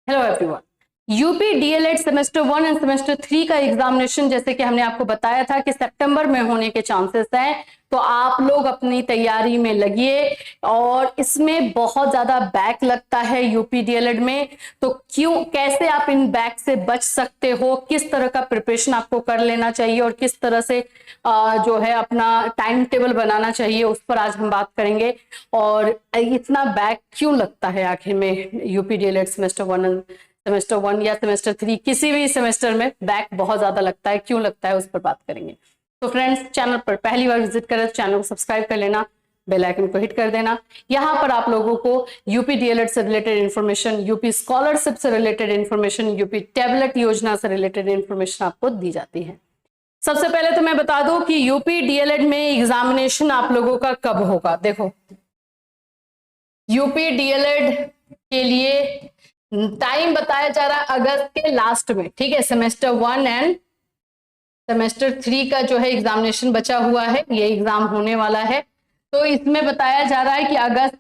Hello everyone. UP DElEd semester 1 end semester 3 का examination जैसे कि हमने आपको बताया था कि सितंबर में होने के चांसेस हैं, तो आप लोग अपनी तैयारी में लगिए। और इसमें बहुत ज्यादा बैक लगता है यूपी डीएलएड में, तो क्यों कैसे आप इन बैक से बच सकते हो, किस तरह का प्रिपरेशन आपको कर लेना चाहिए और किस तरह से जो है अपना टाइम टेबल बनाना चाहिए, उस पर आज हम बात करेंगे। और इतना बैक क्यों लगता है आखिर में यूपी डीएलएड सेमेस्टर 1 या सेमेस्टर 3, किसी भी सेमेस्टर में बैक बहुत ज्यादा लगता है, क्यों लगता है उस पर बात करेंगे। तो फ्रेंड्स, चैनल पर पहली बार विजिट करें तो चैनल को सब्सक्राइब कर लेना, बेल आइकन को हिट कर देना। यहाँ पर आप लोगों को यूपी डीएलएड से रिलेटेड इन्फॉर्मेशन, यूपी स्कॉलरशिप से रिलेटेड इन्फॉर्मेशन, यूपी टैबलेट योजना से रिलेटेड इन्फॉर्मेशन आपको दी जाती है। सबसे पहले तो मैं बता दूं कि यूपी डीएलएड में एग्जामिनेशन आप लोगों का कब होगा। देखो, यूपी डीएलएड के लिए टाइम बताया जा रहा है अगस्त के लास्ट में, ठीक है। सेमेस्टर 1 एंड सेमेस्टर 3 का जो है एग्जामिनेशन बचा हुआ है, ये एग्जाम होने वाला है। तो इसमें बताया जा रहा है कि अगस्त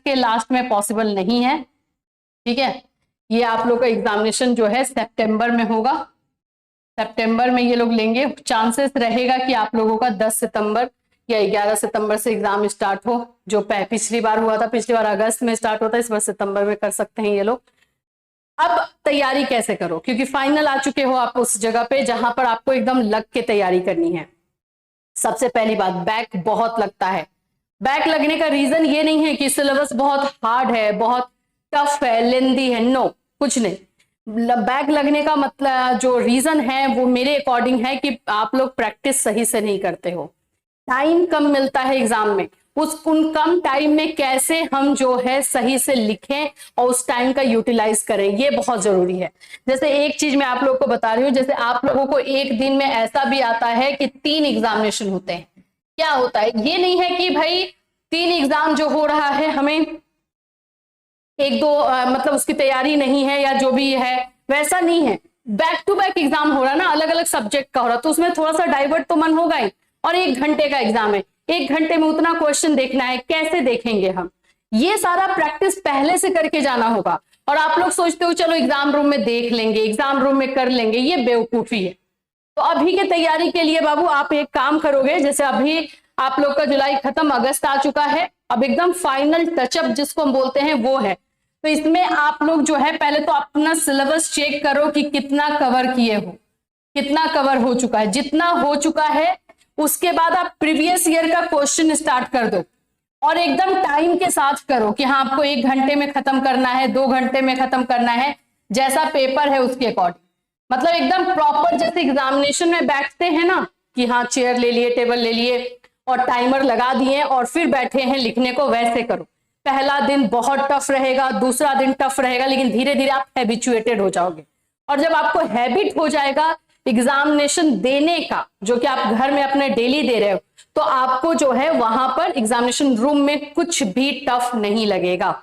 के लास्ट में पॉसिबल नहीं है, ठीक है। ये आप लोग का एग्जामिनेशन जो है सितंबर में होगा, सितंबर में ये लोग लेंगे। चांसेस रहेगा कि आप लोगों का 10 सितंबर या 11 सितंबर से एग्जाम स्टार्ट हो, जो पिछली बार हुआ था। पिछली बार अगस्त में स्टार्ट होता है, इस बार सितंबर में कर सकते हैं ये लोग। अब तैयारी कैसे करो, क्योंकि फाइनल आ चुके हो आप उस जगह पे जहां पर आपको एकदम लग के तैयारी करनी है। सबसे पहली बात, बैक बहुत लगता है। बैक लगने का रीजन ये नहीं है कि सिलेबस बहुत हार्ड है, बहुत टफ है, लेंदी है, नो, कुछ नहीं। बैक लगने का मतलब जो रीजन है वो मेरे अकॉर्डिंग है कि आप लोग प्रैक्टिस सही से नहीं करते हो। टाइम कम मिलता है एग्जाम में, उन कम टाइम में कैसे हम जो है सही से लिखें और उस टाइम का यूटिलाइज करें, ये बहुत जरूरी है। जैसे एक चीज मैं आप लोगों को बता रही हूँ, जैसे आप लोगों को एक दिन में ऐसा भी आता है कि 3 एग्जामिनेशन होते हैं। क्या होता है, ये नहीं है कि भाई 3 एग्जाम जो हो रहा है हमें एक दो मतलब उसकी तैयारी नहीं है या जो भी है वैसा नहीं है। बैक टू बैक एग्जाम हो रहा है ना, अलग अलग सब्जेक्ट का हो रहा है, तो उसमें थोड़ा सा डाइवर्ट तो मन होगा ही। और 1 घंटे का एग्जाम है, 1 घंटे में उतना क्वेश्चन देखना है, कैसे देखेंगे हम? ये सारा प्रैक्टिस पहले से करके जाना होगा। और आप लोग सोचते हो चलो एग्जाम रूम में देख लेंगे, एग्जाम रूम में कर लेंगे, ये बेवकूफी है। तो अभी के तैयारी के लिए बाबू आप एक काम करोगे, जैसे अभी आप लोग का जुलाई खत्म, अगस्त आ चुका है, अब एकदम फाइनल टचअप जिसको हम बोलते हैं वो है। तो इसमें आप लोग जो है पहले तो अपना सिलेबस चेक करो कि कितना कवर किए हो, कितना कवर हो चुका है। जितना हो चुका है उसके बाद आप प्रीवियस ईयर का क्वेश्चन स्टार्ट कर दो और एकदम टाइम के साथ करो कि हाँ आपको 1 घंटे में खत्म करना है, 2 घंटे में खत्म करना है, जैसा पेपर है उसके अकॉर्डिंग। मतलब एकदम प्रॉपर, जैसे एग्जामिनेशन में बैठते हैं ना कि हाँ चेयर ले लिए, टेबल ले लिए और टाइमर लगा दिए और फिर बैठे हैं लिखने को, वैसे करो। पहला दिन बहुत टफ रहेगा, दूसरा दिन टफ रहेगा, लेकिन धीरे धीरे आप हैबिचुएटेड हो जाओगे। और जब आपको हैबिट हो जाएगा एग्जामिनेशन देने का, जो कि आप घर में अपने डेली दे रहे हो, तो आपको जो है वहां पर एग्जामिनेशन रूम में कुछ भी टफ नहीं लगेगा।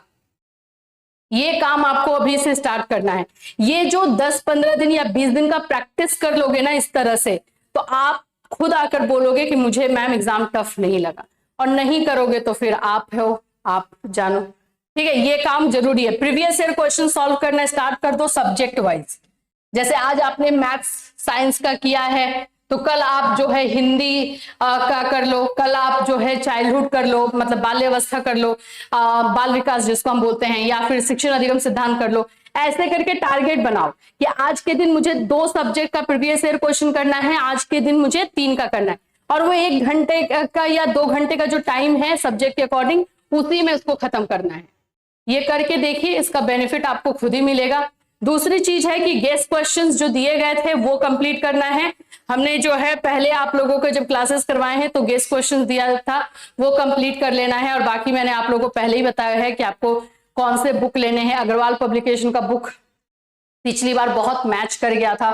ये काम आपको अभी से स्टार्ट करना है। ये जो 10-15 दिन या 20 दिन का प्रैक्टिस कर लोगे ना इस तरह से, तो आप खुद आकर बोलोगे कि मुझे मैम एग्जाम टफ नहीं लगा। और नहीं करोगे तो फिर आप हो, आप जानो, ठीक है। ये काम जरूरी है। प्रीवियस ईयर क्वेश्चन सॉल्व करना स्टार्ट कर दो सब्जेक्ट वाइज। जैसे आज आपने मैथ्स साइंस का किया है, तो कल आप जो है हिंदी का कर लो, कल आप जो है चाइल्डहुड कर लो, मतलब बाल्यावस्था कर लो, बाल विकास जिसको हम बोलते हैं, या फिर शिक्षण अधिगम सिद्धांत कर लो। ऐसे करके टारगेट बनाओ कि आज के दिन मुझे 2 सब्जेक्ट का प्रीवियस ईयर क्वेश्चन करना है, आज के दिन मुझे 3 का करना है, और वो 1 घंटे का या 2 घंटे का जो टाइम है सब्जेक्ट के अकॉर्डिंग, उसी में उसको खत्म करना है। ये करके देखिए, इसका बेनिफिट आपको खुद ही मिलेगा। दूसरी चीज है कि गेस क्वेश्चंस जो दिए गए थे वो कंप्लीट करना है। हमने जो है पहले आप लोगों को जब क्लासेस करवाए हैं तो गेस क्वेश्चंस दिया था, वो कंप्लीट कर लेना है। और बाकी मैंने आप लोगों को पहले ही बताया है कि आपको कौन से बुक लेने हैं। अग्रवाल पब्लिकेशन का बुक पिछली बार बहुत मैच कर गया था।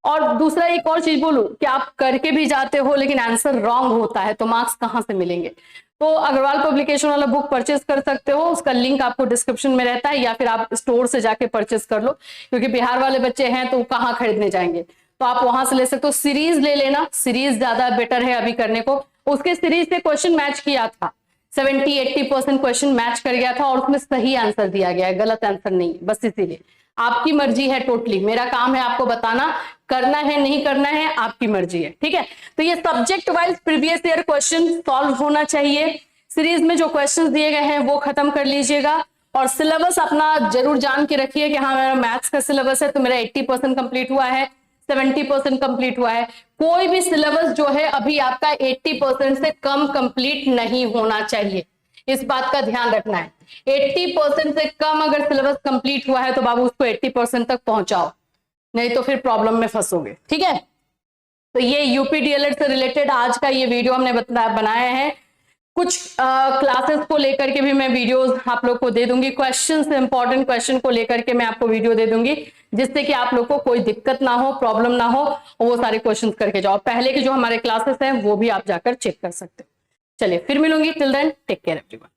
और दूसरा एक और चीज बोलूं कि आप करके भी जाते हो लेकिन आंसर रॉन्ग होता है, तो मार्क्स कहां से मिलेंगे? तो अग्रवाल पब्लिकेशन वाला बुक परचेज कर सकते हो, उसका लिंक आपको डिस्क्रिप्शन में रहता है, या फिर आप स्टोर से जाके परचेज कर लो, क्योंकि बिहार वाले बच्चे हैं तो कहाँ खरीदने जाएंगे, तो आप वहां से ले सकते हो। सीरीज ले लेना, सीरीज ज्यादा बेटर है अभी करने को। उसके सीरीज से क्वेश्चन मैच किया था, 70-80% क्वेश्चन मैच कर गया था और उसमें सही आंसर दिया गया है, गलत आंसर नहीं, बस इसीलिए आपकी मर्जी है टोटली, मेरा काम है आपको बताना, करना है नहीं करना है आपकी मर्जी है, ठीक है। तो ये subject wise previous year question solve होना चाहिए, सीरीज में जो क्वेश्चंस दिए गए हैं वो खत्म कर लीजिएगा और सिलेबस अपना जरूर जान के रखिए कि हाँ मेरा मैथ्स का सिलेबस है तो मेरा 80% कंप्लीट हुआ है, 70% कंप्लीट हुआ है। कोई भी सिलेबस जो है अभी आपका 80% से कम कंप्लीट नहीं होना चाहिए, इस बात का ध्यान रखना है। 80% से कम अगर सिलेबस कंप्लीट हुआ है तो बाबू उसको 80% तक पहुंचाओ, नहीं तो फिर प्रॉब्लम में फंसोगे, ठीक है। तो ये यूपी डीएलएड से रिलेटेड आज का ये वीडियो हमने बनाया है। कुछ क्लासेस को लेकर के भी मैं वीडियोस आप लोग को दे दूंगी, क्वेश्चन, इंपॉर्टेंट क्वेश्चन को लेकर के मैं आपको वीडियो दे दूंगी जिससे कि आप लोग को कोई दिक्कत ना हो, प्रॉब्लम ना हो और वो सारे क्वेश्चंस करके जाओ। पहले के जो हमारे क्लासेस हैं वो भी आप जाकर चेक कर सकते हो। चलिए फिर मिलूंगी, till then take care everyone.